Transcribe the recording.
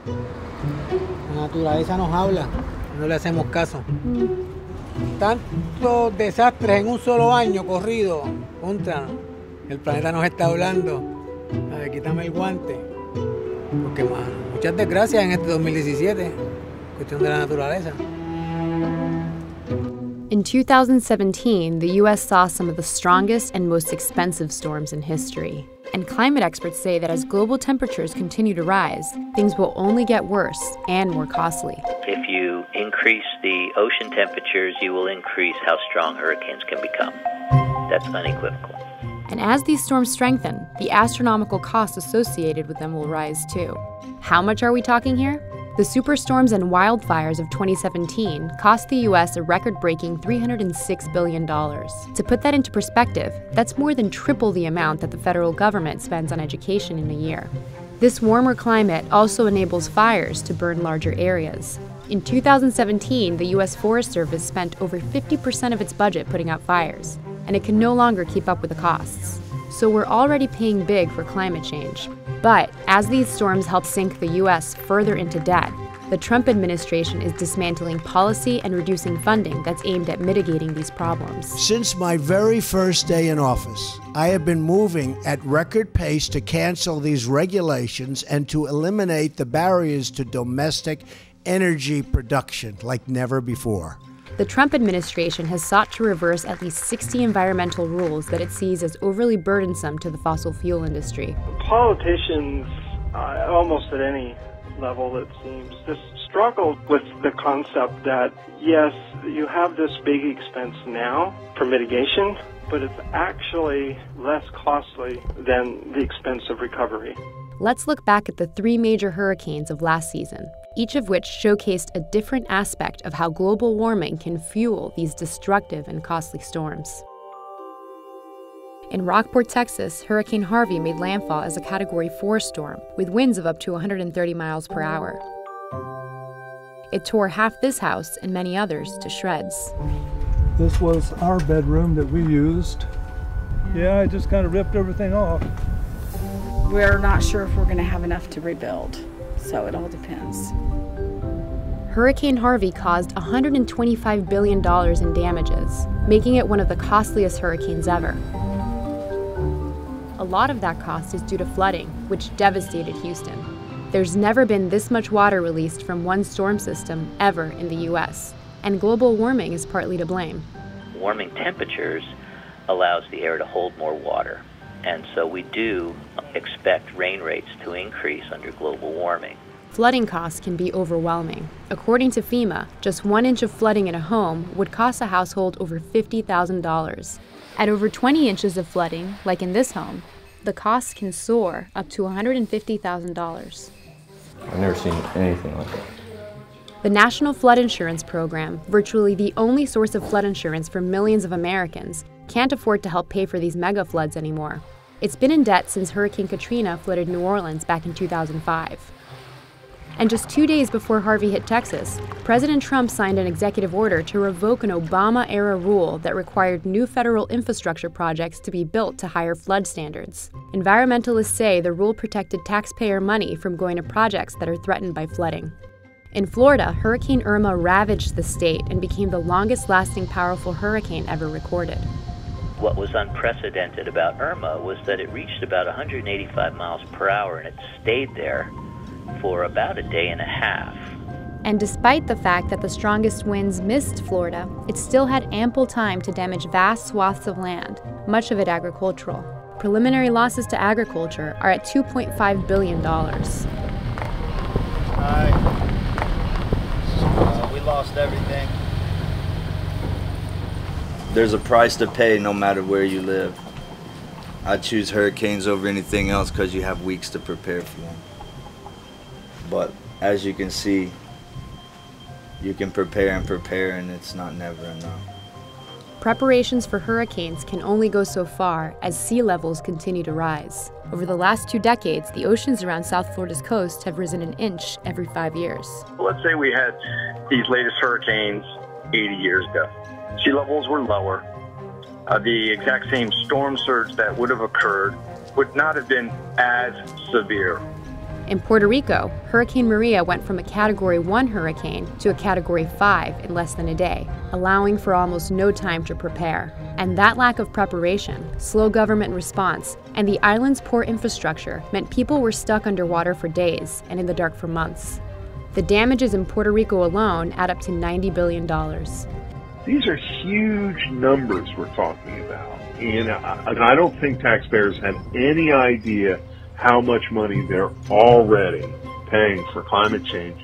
La naturaleza nos habla, no le hacemos caso. Tantos desastres en un solo año corrido. Contra, el planeta nos está hablando. A ver, quítame el guante. Porque muchas desgracias en este 2017. Cuestión de la naturaleza. In 2017, the U.S. saw some of the strongest and most expensive storms in history. And climate experts say that as global temperatures continue to rise, things will only get worse and more costly. If you increase the ocean temperatures, you will increase how strong hurricanes can become. That's unequivocal. And as these storms strengthen, the astronomical costs associated with them will rise too. How much are we talking here? The superstorms and wildfires of 2017 cost the U.S. a record-breaking $306 billion. To put that into perspective, that's more than triple the amount that the federal government spends on education in a year. This warmer climate also enables fires to burn larger areas. In 2017, the U.S. Forest Service spent over 50% of its budget putting out fires, and it can no longer keep up with the costs. So we're already paying big for climate change. But as these storms help sink the U.S. further into debt, the Trump administration is dismantling policy and reducing funding that's aimed at mitigating these problems. Since my very first day in office, I have been moving at record pace to cancel these regulations and to eliminate the barriers to domestic energy production like never before. The Trump administration has sought to reverse at least 60 environmental rules that it sees as overly burdensome to the fossil fuel industry. Politicians, almost at any level it seems, just struggle with the concept that, yes, you have this big expense now for mitigation, but it's actually less costly than the expense of recovery. Let's look back at the 3 major hurricanes of last season, each of which showcased a different aspect of how global warming can fuel these destructive and costly storms. In Rockport, Texas, Hurricane Harvey made landfall as a Category 4 storm, with winds of up to 130 miles per hour. It tore half this house and many others to shreds. This was our bedroom that we used. Yeah, I just kind of ripped everything off. We're not sure if we're going to have enough to rebuild, so it all depends. Hurricane Harvey caused $125 billion in damages, making it one of the costliest hurricanes ever. A lot of that cost is due to flooding, which devastated Houston. There's never been this much water released from one storm system ever in the U.S., and global warming is partly to blame. Warming temperatures allows the air to hold more water, and so we do expect rain rates to increase under global warming. Flooding costs can be overwhelming. According to FEMA, just 1 inch of flooding in a home would cost a household over $50,000. At over 20 inches of flooding, like in this home, the costs can soar up to $150,000. I've never seen anything like that. The National Flood Insurance Program, virtually the only source of flood insurance for millions of Americans, can't afford to help pay for these mega floods anymore. It's been in debt since Hurricane Katrina flooded New Orleans back in 2005. And just 2 days before Harvey hit Texas, President Trump signed an executive order to revoke an Obama-era rule that required new federal infrastructure projects to be built to higher flood standards. Environmentalists say the rule protected taxpayer money from going to projects that are threatened by flooding. In Florida, Hurricane Irma ravaged the state and became the longest-lasting powerful hurricane ever recorded. What was unprecedented about Irma was that it reached about 185 miles per hour and it stayed there for about a day and a half. And despite the fact that the strongest winds missed Florida, it still had ample time to damage vast swaths of land, much of it agricultural. Preliminary losses to agriculture are at $2.5 billion. We lost everything. There's a price to pay no matter where you live. I choose hurricanes over anything else because you have weeks to prepare for them. But as you can see, you can prepare and it's not never enough. Preparations for hurricanes can only go so far as sea levels continue to rise. Over the last 2 decades, the oceans around South Florida's coast have risen an inch every 5 years. Let's say we had these latest hurricanes 80 years ago. Sea levels were lower. The exact same storm surge that would have occurred would not have been as severe. In Puerto Rico, Hurricane Maria went from a Category 1 hurricane to a Category 5 in less than a day, allowing for almost no time to prepare. And that lack of preparation, slow government response, and the island's poor infrastructure meant people were stuck underwater for days and in the dark for months. The damages in Puerto Rico alone add up to $90 billion. These are huge numbers we're talking about. And I don't think taxpayers have any idea how much money they're already paying for climate change